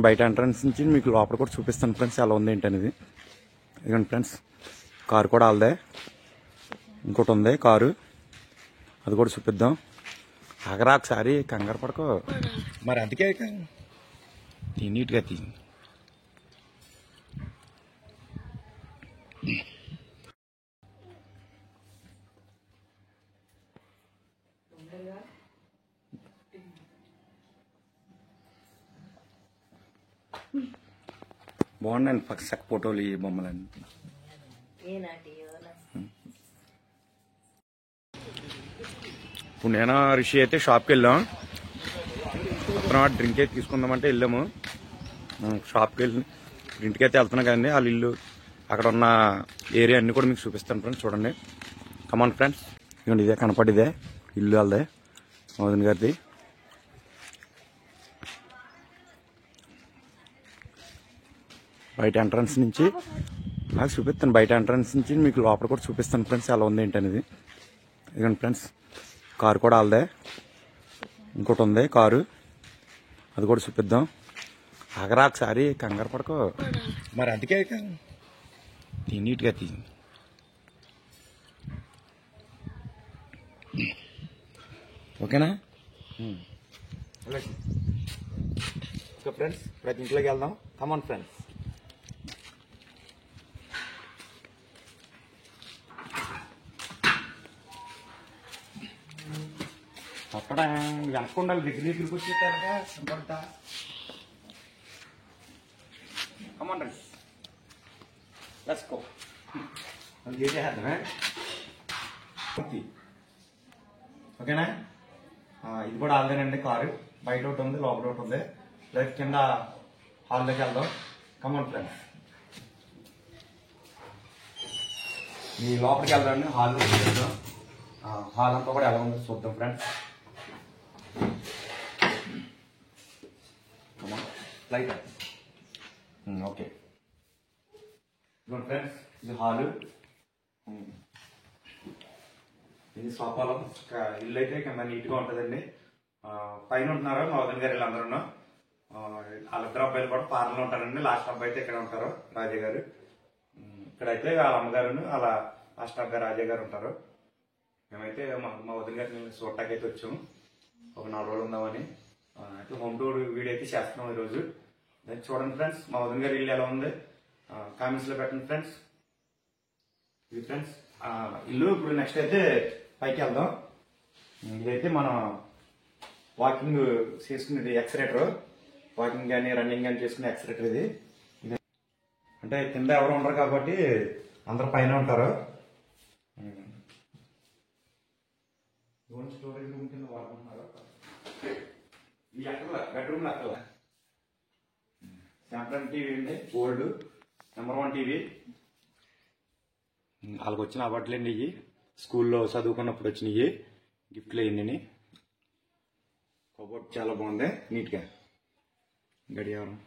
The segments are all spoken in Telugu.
బయట ఎంట్రన్స్ నుంచి మీకు లోపల కూడా చూపిస్తాను ఫ్రెండ్స్ ఎలా ఉంది ఏంటనేది. ఇదిగోండి ఫ్రెండ్స్, కారు కూడా వాళ్ళదే. ఇంకోటి ఉంది కారు, అది కూడా చూపిద్దాం. ఆగరా ఒకసారి, కంగారు పడుకో. మరి అందుకే నీట్గా తీ. బాగున్నాయండి పక్క ఫోటోలు, ఈ బొమ్మలన్నీ. ఇప్పుడు నేను రిషి అయితే షాప్కి వెళ్ళాం. డ్రింక్ అయితే తీసుకుందామంటే వెళ్ళాము. షాప్కి వెళ్ళి ఇంటికి అయితే వెళ్తున్నాం కదండి. వాళ్ళ ఇల్లు అక్కడ ఉన్న ఏరియా అన్ని కూడా మీకు చూపిస్తాను ఫ్రెండ్స్. చూడండి, కమాన్ ఫ్రెండ్స్. ఇదిగోండి, ఇదే కనపడిదే ఇల్లు వాళ్ళదే, మోదన్ గారిది. బయట ఎంట్రన్స్ నుంచి నాకు చూపిస్తాను. బయట ఎంట్రన్స్ నుంచి మీకు లోపల కూడా చూపిస్తాను ఫ్రెండ్స్ ఎలా ఉంది ఏంటనేది. ఇదిగోండి ఫ్రెండ్స్, కారు కూడా వాళ్ళదే. ఇంకోటి ఉంది కారు, అది కూడా చూపిద్దాం. ఆగరా ఒకసారి, కంగారు పడుకో. మరి అందుకే నీట్గా తీ. ఓకేనా? ఓకే ఫ్రెండ్స్, ప్రతి ఇంట్లోకి వెళ్దాం. Come on friends. అక్కడ వెనక ఉండాలి, దగ్గరికి వచ్చేటారుగా కనపడతా. కమాన్ రండి, లెట్స్ గో. అది చేసేద్దామే. ఓకేనా? ఇది కూడా ఆల్దేనండి కారు. బయట ఒకటి ఉంది, లోపల ఒకటి ఉంది. లైక్ కింద హాల్లోకి వెళ్దాం. కమాన్ ఫ్రెండ్స్, ఈ లోపలికి వెళ్దామండి. హాల్లో వెళ్దాం. హాల్ అంతా కూడా ఎలా ఉందో చూద్దాం ఫ్రెండ్స్. Light okay. ఫ్రెండ్స్, ఇది హాలు, ఇది సోఫాలో. ఇల్లు అయితే కింద నీట్గా ఉంటుందండి. పైన ఉంటున్నారు మా వదిన గారు వీళ్ళందరూ. వాళ్ళిద్దరు అబ్బాయిలు కూడా పార్లర్లో ఉంటారండి. లాస్ట్ అబ్బాయి అయితే ఇక్కడ ఉంటారు, రాజయ్య గారు. ఇక్కడైతే వాళ్ళ అమ్మగారును వాళ్ళ లాస్ట్ అబ్బాయి రాజయ్య గారు ఉంటారు. మేమైతే మా వదిన గారిని చూడటానికి అయితే వచ్చాము. ఒక 4 రోజులు ఉందామని. అయితే హోమ్ టూర్ వీడియో అయితే చేస్తున్నాం ఈరోజు. దాన్ని చూడండి ఫ్రెండ్స్, మా వదిన గారి ఇల్లు ఎలా ఉంది కామెంట్స్ లో పెట్టండి ఫ్రెండ్స్. ఇది ఫ్రెండ్స్ ఇల్లు. ఇప్పుడు నెక్స్ట్ అయితే పైకి వెళ్దాం. ఇదైతే మనం వాకింగ్ చేసుకునేది ఎక్సరేటర్. వాకింగ్ కానీ రన్నింగ్ కానీ చేసుకునే ఎక్సరేటర్ ఇది. అంటే కింద ఎవరు ఉండరు కాబట్టి అందరు పైన ఉంటారు. స్టోరేజ్ రూమ్ కింద వాడుకుంటున్నారు. ఈ అక్కడ బెడ్రూమ్ అక్కడ శాంప్రన్ టీవీ ఉంది, గోల్డ్ నెంబర్ 1 టీవీ. వాళ్ళకి వచ్చిన అవార్డులు అండి ఇవి. స్కూల్లో చదువుకున్నప్పుడు వచ్చినాయి గిఫ్ట్లు అయ్యిందని. కబోర్డ్ చాలా బాగుంది, నీట్గా. గడియారం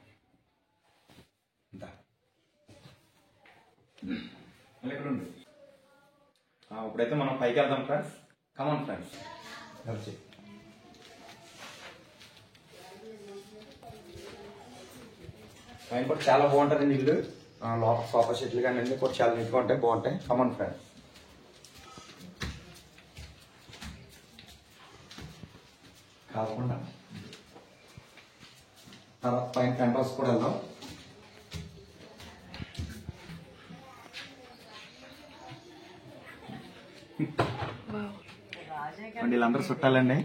ఇక్కడ ఉంది. ఇప్పుడైతే మనం పైకి వెళ్దాం ఫ్రెండ్స్. Come on friends. పైన కూడా చాలా బాగుంటుందండి ఇల్లు. లోపల సోఫా సెట్లు కానీ అన్ని కూడా చాలా నీట్గా ఉంటాయి, బాగుంటాయి. Come on friends. కాకుండా తర్వాత పైన పెంట్ హౌస్ కూడా వెళ్దాం. వీళ్ళందరూ చుట్టాలండి.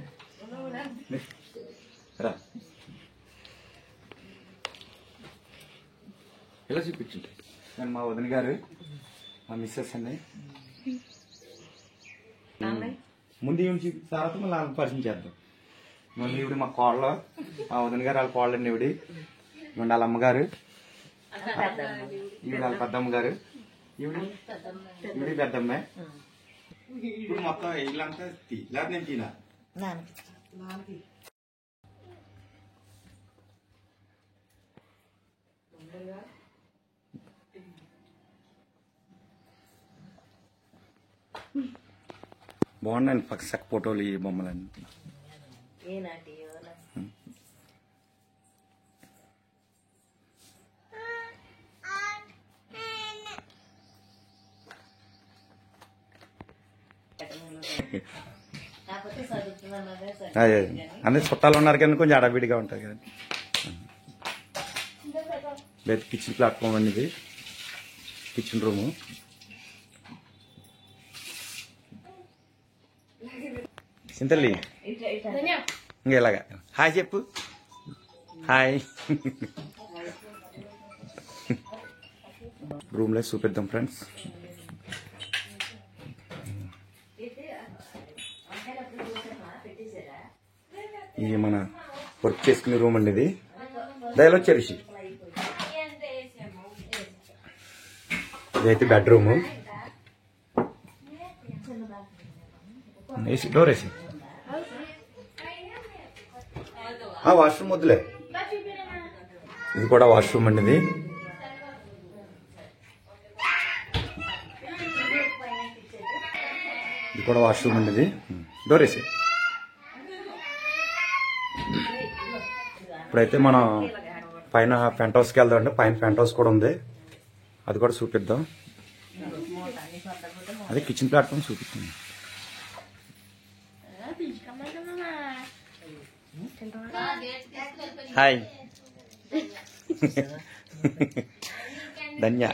ఇలా చూపించండి. నేను మా వదిన గారు, మా మిస్సెస్ అండి. ముందు ఏమి చూపించిన తర్వాత మళ్ళీ వాళ్ళని పరిచయం చేద్దాం. మళ్ళీ ఇవిడి మా కోళ్ళ, మా వదిన గారు వాళ్ళ కోళ్ళండి. ఇవిడి వాళ్ళ అమ్మగారు, ఈవిడ వాళ్ళ పెద్దమ్మ గారు, ఈవిడి పెద్దమ్మాయి. ఇప్పుడు మొత్తం ఇల్లంతా లేకపోతే నేను తినా. బాగున్నాయండి పక్క ఫోటోలు, ఈ బొమ్మలన్నీ. అదే అందరు చుట్టాలు ఉన్నారు కానీ కొంచెం అడవిడిగా ఉంటుంది కదా. బయట కిచెన్ ప్లాట్ఫామ్ అండి, ఇది కిచెన్ రూము. సింతల్లి ఇంకా ఇలాగా హాయ్ చెప్పు, హాయ్. రూమ్లో చూపిద్దాం ఫ్రెండ్స్. ఇది మన వర్క్ చేసుకునే రూమ్ అండి, ఇది దయలో వచ్చేసి ఇదైతే బెడ్రూమ్. ఏసీ డోర్ వేసి వాష్రూమ్ వద్దులే. ఇది కూడా వాష్రూమ్ అండి, ఇది కూడా వాష్రూమ్ అండి, ఇది డోర్ వేసి. ఇప్పుడైతే మనం పైన పెంట్ హౌస్కి వెళ్దాం అండి. పైన పెంట్ హౌస్ కూడా ఉంది, అది కూడా చూపిద్దాం. అదే కిచెన్ ప్లాట్ఫామ్ చూపిస్తుంది. హాయ్ ధన్య.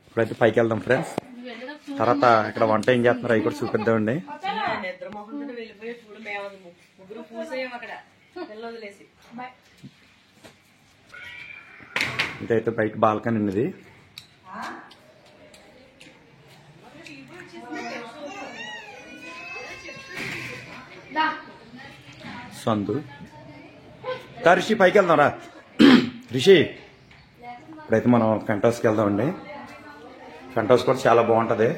ఇప్పుడైతే పైకి వెళ్దాం ఫ్రెండ్స్. తర్వాత ఇక్కడ వంట ఏం చేస్తున్నారు అవి కూడా చూపిద్దామండి. ఇదైతే బయట బాల్కనీ ఉన్నది. సందు రిషి పైకి వెళ్దాం రా రిషి. ఇప్పుడైతే మనం పెంట్ హౌస్కి వెళ్దామండి. పెంట్ హౌస్ కూడా చాలా బాగుంటుంది.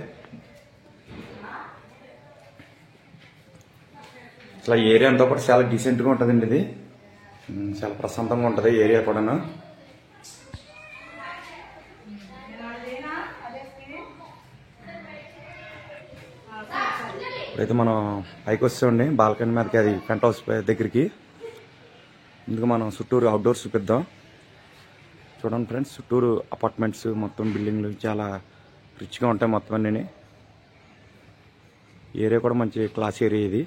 అసలు ఏరియా అంతా కూడా చాలా డీసెంట్గా ఉంటుందండి. ఇది చాలా ప్రశాంతంగా ఉంటుంది ఏరియా కూడాను. ఇప్పుడైతే మనం పైకి వస్తామండి బాల్కనీ మీదకి, అది పెంట్ హౌస్ దగ్గరికి. ఇందుకు మనం చుట్టూరు అవుట్డోర్స్ చూపిద్దాం. చూడండి ఫ్రెండ్స్, చుట్టూరు అపార్ట్మెంట్స్, మొత్తం బిల్డింగ్లు చాలా రిచ్గా ఉంటాయి మొత్తం అన్నీ. ఏరియా కూడా మంచి క్లాస్ ఏరియా ఇది.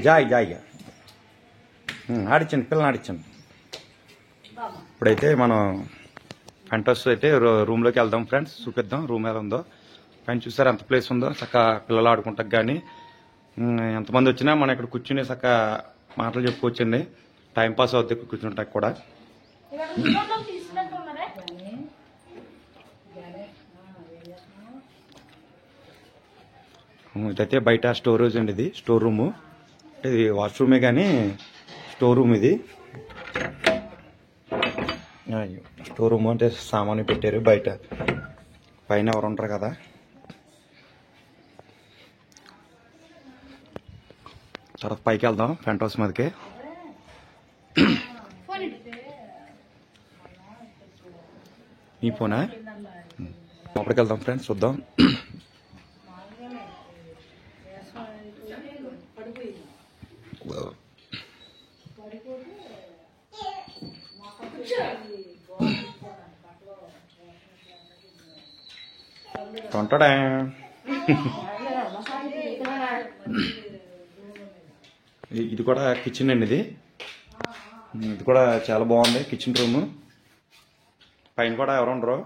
జాయ్ జాయ్ ఆడిచ్చండి, పిల్లల్ని ఆడిచ్చండి. ఇప్పుడైతే మనం పెంట్ హౌస్ అయితే రూమ్లోకి వెళ్దాం ఫ్రెండ్స్, చూపిద్దాం రూమ్ ఎలా ఉందో. పైన చూసారు ఎంత ప్లేస్ ఉందో, చక్కగా పిల్లలు ఆడుకుంటారు. కానీ ఎంతమంది వచ్చినా మనం ఇక్కడ కూర్చుని చక్కగా మాటలు చెప్పుకోవచ్చండి. టైంపాస్ అవుతుంది కూర్చుంటాకి కూడా. ఇదైతే బయట స్టోరేజ్ అండి, ఇది స్టోర్ రూము. ఇది వాష్రూమే కానీ స్టోర్ రూమ్ ఇది. స్టోర్ రూమ్ అంటే సామాను పెట్టారు బయట, పైన ఎవరు ఉంటారు కదా. తర్వాత పైకి వెళ్దాం పెంట్ హౌస్ మీదకి. ఈ ఫోనా లోపలికి వెళ్దాం ఫ్రెండ్స్, చూద్దాం. ఉంటాడా ఇది కూడా కిచెన్ అండి, ఇది కూడా చాలా బాగుంది కిచెన్ రూమ్. పైన కూడా ఎవరు ఉండరు,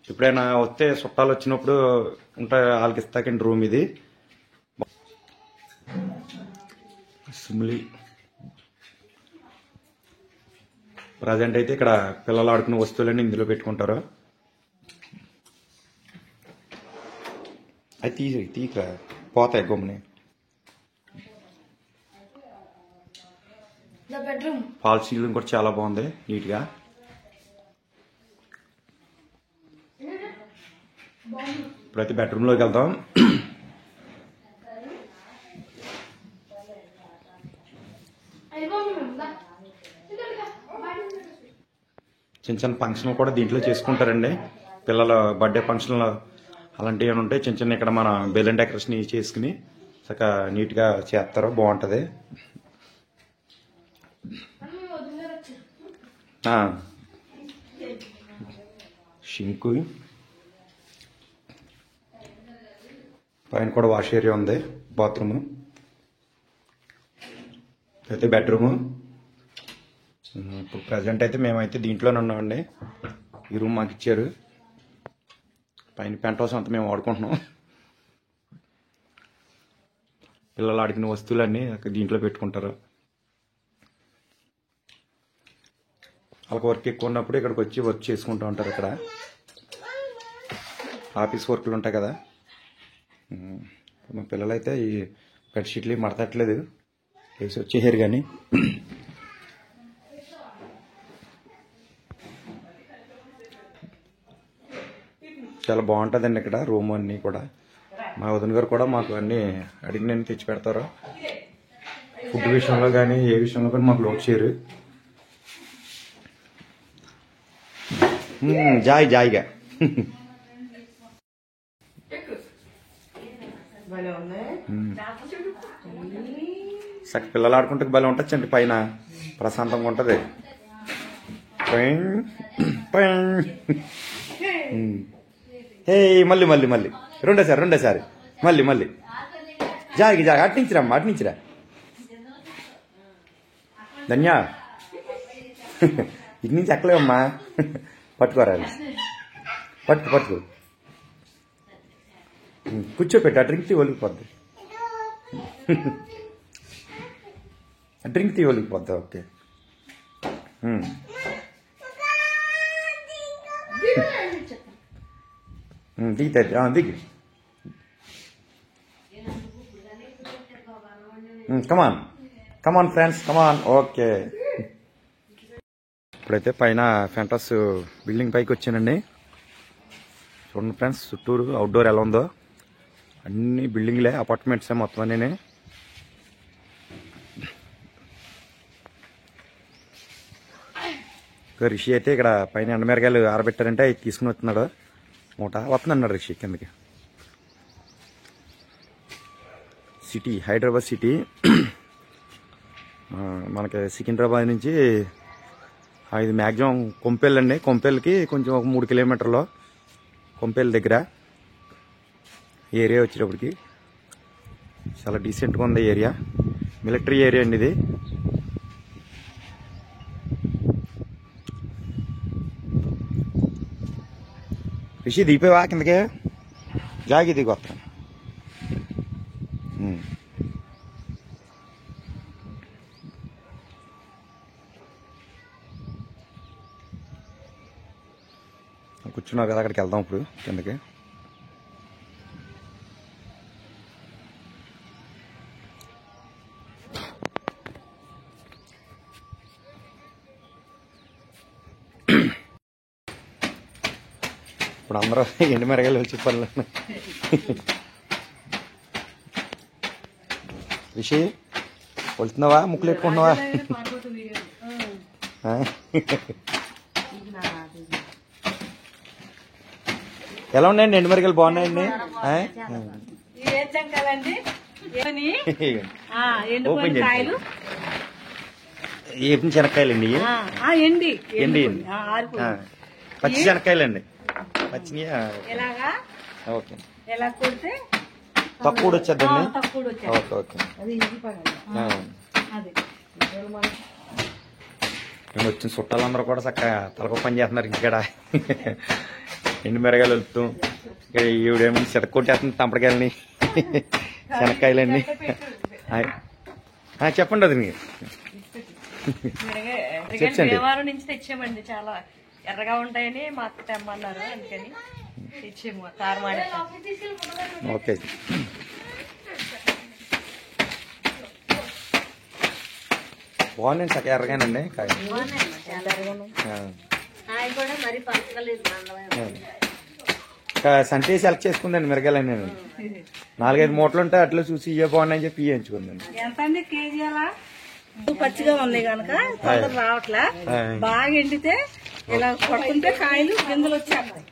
ఎప్పుడైనా వస్తే చుట్టాలు వచ్చినప్పుడు ఉంటే వాళ్ళకి ఇస్తాకండి రూమ్ ఇది. సిమ్లీ ప్రజెంట్ అయితే ఇక్కడ పిల్లలు ఆడుకునే వస్తువులన్నీ ఇందులో పెట్టుకుంటారు. అది తీక పోతాయి గమ్ముని. ఫాల్ సీలింగ్ కూడా చాలా బాగుంది నీట్గా. ఇప్పుడైతే బెడ్రూమ్లోకి వెళ్దాం. చిన్న చిన్న ఫంక్షన్లు కూడా దీంట్లో చేసుకుంటారండి. పిల్లల బర్త్డే ఫంక్షన్లు అలాంటివి ఏమైనా ఉంటే చిన్న చిన్న ఇక్కడ మన బెలూన్ డెకరేషన్ చేసుకుని చక్కగా నీట్గా చేస్తారు, బాగుంటుంది. షింకు పైన కూడా వాష్ ఏరియా ఉంది, బాత్రూమ్ అయితే బెడ్రూము. ఇప్పుడు ప్రజెంట్ అయితే మేమైతే దీంట్లోనే ఉన్నామండి. ఈ రూమ్ మాకు ఇచ్చారు. పైన పెంట్ హౌస్ అంతా మేము వాడుకుంటున్నాం. పిల్లలు ఆడికిన వస్తువులన్నీ దీంట్లో పెట్టుకుంటారు. వాళ్ళకి వర్క్ ఎక్కువ ఉన్నప్పుడు ఇక్కడికి వచ్చి వర్క్ చేసుకుంటూ ఉంటారు. ఇక్కడ ఆఫీస్ వర్క్లు ఉంటాయి కదా. మా పిల్లలైతే ఈ బెడ్షీట్లు మడతట్లేదు, వేసి వచ్చేసారు. కానీ చాలా బాగుంటుందండి ఇక్కడ రూమ్ అన్నీ కూడా. మా వదిన గారు కూడా మాకు అన్నీ అడిగినన్ని తెచ్చి పెడతారు. ఫుడ్ విషయంలో కానీ ఏ విషయంలో కానీ మాకు లోటు చేయరు. జాయిగా సక్ పిల్లలు ఆడుకుంటే భలే ఉంటుంది. పైన ప్రశాంతంగా ఉంటుంది. మళ్ళీ మళ్ళీ మళ్ళీ రెండోసారి మళ్ళీ జాగి అట్నుంచిరా ధన్యా. ఇటు నుంచి ఎక్కలేవమ్మా, పట్టుకోరాలి. పట్టుకో కూర్చోపెట్టి ఆ డ్రింక్ తీ ఒలిగిపోద్ది. డ్రింక్ తీ ఒలిగిపోద్ది. ఓకే దిగుతుంది, దిగి. Come on friends come on. ఓకే ఇప్పుడైతే పైన ఫెంటస్ బిల్డింగ్ పైకి వచ్చానండి. చూడండి ఫ్రెండ్స్, చుట్టూరు అవుట్డోర్ ఎలా ఉందో. అన్ని బిల్డింగ్లే, అపార్ట్మెంట్సే మొత్తం అన్నీ. రిషి అయితే ఇక్కడ పైన ఎండమిరకాయలు ఆరబెట్టారంటే అవి తీసుకుని వస్తున్నాడు. మూట వస్తుందన్నాడు రిషి కిందకి. City Hyderabad city. మనకి సికింద్రాబాద్ నుంచి ఇది మ్యాక్సిమం కొంపెల్ అండి. కొంపెల్కి కొంచెం ఒక 3 కిలోమీటర్లు. కొంపెల్ దగ్గర ఏరియా వచ్చేటప్పటికి చాలా డీసెంట్గా ఉంది ఏరియా. మిలిటరీ ఏరియా అండి ఇది. రిషి దిగిపోయావా కిందకే? జాగి దిగి వస్తాను. కూర్చున్నావు కదా, అక్కడికి వెళ్దాం ఇప్పుడు కిందకి. ఇప్పుడు అందరూ ఎండు మిరగాయలు వచ్చి పనులు. రిషి వెళ్తున్నావా? ముక్కులు పెట్టుకుంటున్నావా? ఎలా ఉన్నాయండి ఎండు మిరగాయలు? బాగున్నాయండి. ఓపెన్ చేయండి. ఏపీ శనక్కాయలండి. ఎండి పచ్చి శనక్కాయలండి. పచ్చినియా? ఓకే, తక్కువ వచ్చేద్దండి. Okay okay. మేము వచ్చిన చుట్టాలందరూ కూడా చక్కగా తలకో పని చేస్తున్నారు. ఇక్కడ ఎండు మిరగాయలు వెళ్తాం. ఈవిడేమో చెతకొట్టేస్తుంది తంపడకాయలని, శనక్కాయలండి. చెప్పండి అది దేవారం నుంచి తెచ్చామండి. చాలా ఎర్రగా ఉంటాయని మా అక్క తెమ్మన్నారు, అందుకని తెచ్చాము. తారమాడ. ఓకే, బాగుందండి. చక్క ఎర్రగానండి కాయ. సంతే సెలెక్ట్ చేసుకుందండి మిరగాయలు నేను 4-5 మూటలు ఉంటాయి అట్లా చూసి ఇవే బాగున్నాయని చెప్పి ఎంచుకుందండి. ఎంత అండి కేజీ అలా? పచ్చిగా ఉంది కనుక తొందర రావట్లే. బాగా ఎండితే ఇలా కొడుతుంటే కాయలు గింజలు వచ్చేస్తాయి.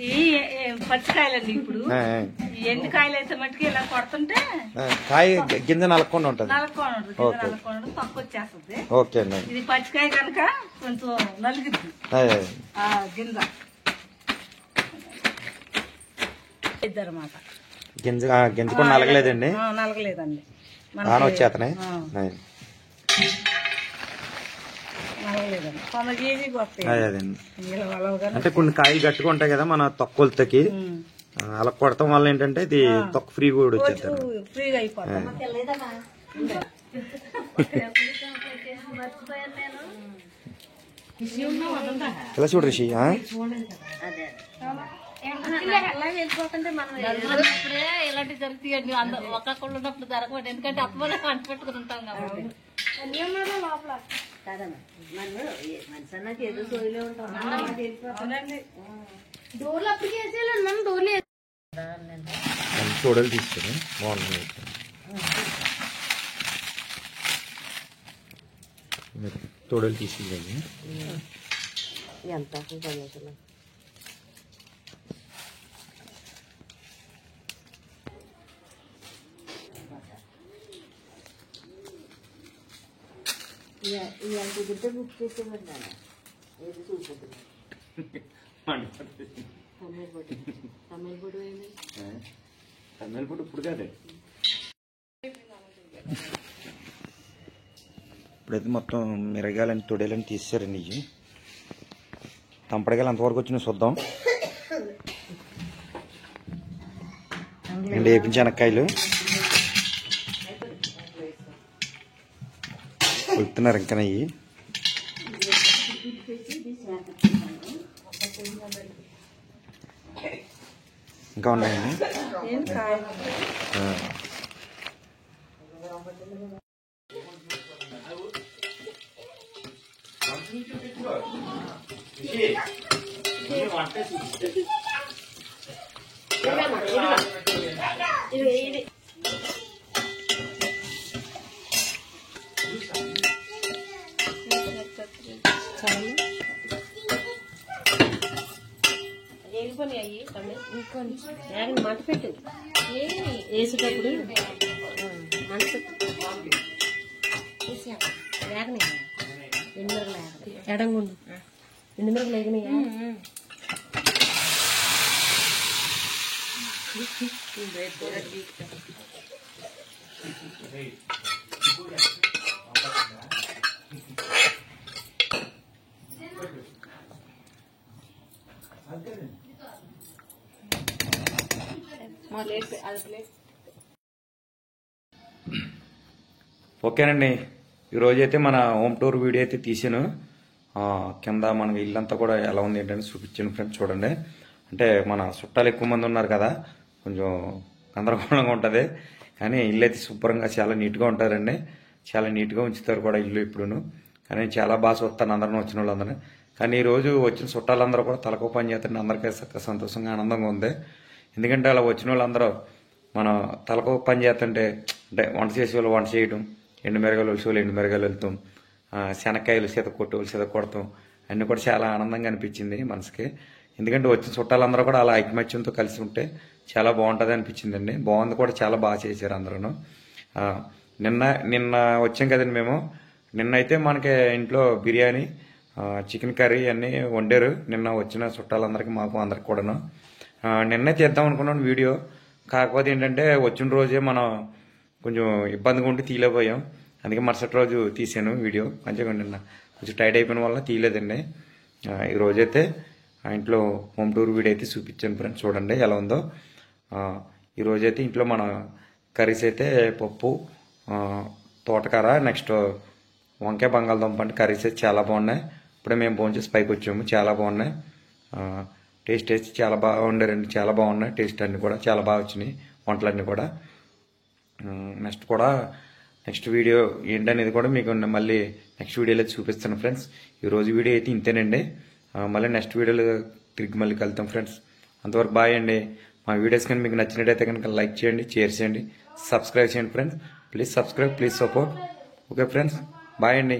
ఈ పచ్చికాయలండి. ఇప్పుడు ఈ ఎండు కాయలు అయితే మట్టుకు ఇలా కొడుతుంటే కాయ గింజ నలకుండా ఉంటుంది. నలకొండ తక్కువ వచ్చేస్తుంది. ఓకే అండి. ఇది పచ్చికాయ కనుక కొంచెం నలిగిద్ది గింజ ఇద్దరమాట. గింజ గింజ కూడా నలగలేదండి. నలగలేదండి. వచ్చేతనే అంటే కొన్ని కాయలు గట్టిగా ఉంటాయి కదా మన తొక్కలతోకి అలా కొడతాం వల్ల ఏంటంటే ఇది తొక్క ఫ్రీ కూడా వచ్చేస్తారు. ఫ్రీగా అయిపోతుంది. ఇలా చూడు రిషి. వెళ్ళిపోతుంటే మనం ఇలాంటి జరుగుతాయండి. ఒక్కొక్కళ్ళు ఉన్నప్పుడు జరగకూడదు. ఎందుకంటే అప్పుడు అంటు పెట్టుకుని ఉంటాం కాబట్టి లోపల కాదమ్మా. మనం మనిషి అన్నాక ఏదో సోయిలో ఉంటాం. డోర్లు అప్పుడు చేసేయాలి. మనం డోర్లు చూడాలి తీసుకుని బాగుంటుంది. తోడలు తీసుకెళ్ళండి. ఎంత కుదిరితే బుక్ చేసేవాడి ఏది చూసుకుంటుంది. తమిళ పొడి ఇప్పుడు కాదే. ఇప్పుడైతే మొత్తం మిరగాయలని తొడేలని తీసారండి. ఇవి తంపడగాయలు అంతవరకు వచ్చినా చూద్దాం. అండి వేపించి శనక్కాయలు కొలుతున్నారు ఇంకా. ఇవి ఇంకా ఉన్నాయండి. మంట పెట్టు వేసేటప్పుడు మంట లేకనే ఎండుమిరగలు ఎడంగుండు ఎండుమిరగలు లేకనయ్యా. ఓకేనండి. ఈరోజైతే మన హోమ్ టూర్ వీడియో అయితే తీసాను. కింద మన ఇల్లంతా కూడా ఎలా ఉంది ఏంటని చూపించాను ఫ్రెండ్స్. చూడండి, అంటే మన చుట్టాలు ఎక్కువ మంది ఉన్నారు కదా, కొంచెం గందరగోళంగా ఉంటుంది. కానీ ఇల్లు అయితే శుభ్రంగా చాలా నీట్గా ఉంటారండి. చాలా నీట్గా ఉంచుతారు కూడా ఇల్లు ఇప్పుడును. కానీ చాలా బాగా చూస్తాను అందరిని వచ్చిన వాళ్ళందరినీ. కానీ ఈరోజు వచ్చిన చుట్టాలందరూ కూడా తలకో పని చేస్తుంటే అందరికీ సంతోషంగా ఆనందంగా ఉంది. ఎందుకంటే అలా వచ్చిన వాళ్ళందరూ మనం తలకో పని చేస్తుంటే అంటే వంట చేసే వాళ్ళు వంట చేయడం, ఎండుమిరగాయలు వచ్చే వాళ్ళు ఎండుమిరగాయలు వెళ్తాం, శనక్కాయలు సీత కొట్టే వాళ్ళు సీత కొడతాం, అన్నీ కూడా చాలా ఆనందంగా అనిపించింది మనసుకి. ఎందుకంటే వచ్చిన చుట్టాలందరూ కూడా అలా ఐకమత్యంతో కలిసి ఉంటే చాలా బాగుంటుంది అనిపించిందండి. బాగుంది కూడా, చాలా బాగా చేశారు అందరూ. నిన్న వచ్చాం కదండి మేము. నిన్న అయితే మనకి ఇంట్లో బిర్యానీ, చికెన్ కర్రీ అన్నీ వండారు నిన్న వచ్చిన చుట్టాలందరికీ, మాకు అందరికి కూడాను. నిన్నే తీద్దాం అనుకున్నాను వీడియో. కాకపోతే ఏంటంటే వచ్చిన రోజే మనం కొంచెం ఇబ్బందిగా ఉండి తీయలేకపోయాం. అందుకే మరుసటి రోజు తీసాను వీడియో. మంచిగా నిన్న కొంచెం టైట్ అయిపోయిన వల్ల తీయలేదండి. ఈరోజైతే ఆ ఇంట్లో హోమ్ టూర్ వీడియో అయితే చూపించాను ఫ్రెండ్స్. చూడండి ఎలా ఉందో. ఈరోజైతే ఇంట్లో మన కర్రీస్ అయితే పప్పు, తోటకూర, నెక్స్ట్ వంకాయ బంగాళదుంప అంటే కర్రీస్ అయితే చాలా బాగున్నాయి. ఇప్పుడే మేము భోంచేసి పైకి వచ్చాము. చాలా బాగున్నాయి. టేస్ట్ చాలా బాగా ఉండారండి. చాలా బాగున్నాయి టేస్ట్ అన్నీ కూడా. చాలా బాగా వచ్చినాయి వంటలన్నీ కూడా. నెక్స్ట్ వీడియో ఏంటనేది కూడా మీకు మళ్ళీ నెక్స్ట్ వీడియోలో చూపిస్తాను ఫ్రెండ్స్. ఈరోజు వీడియో అయితే ఇంతేనండి. మళ్ళీ నెక్స్ట్ వీడియోలో తిరిగి మళ్ళీ కలుద్దాం ఫ్రెండ్స్. అంతవరకు బాయ్ అండి. మా వీడియోస్ కానీ మీకు నచ్చినట్టయితే కనుక లైక్ చేయండి, షేర్ చేయండి, సబ్స్క్రైబ్ చేయండి friends. Please subscribe, please support. Okay friends, bye అండి.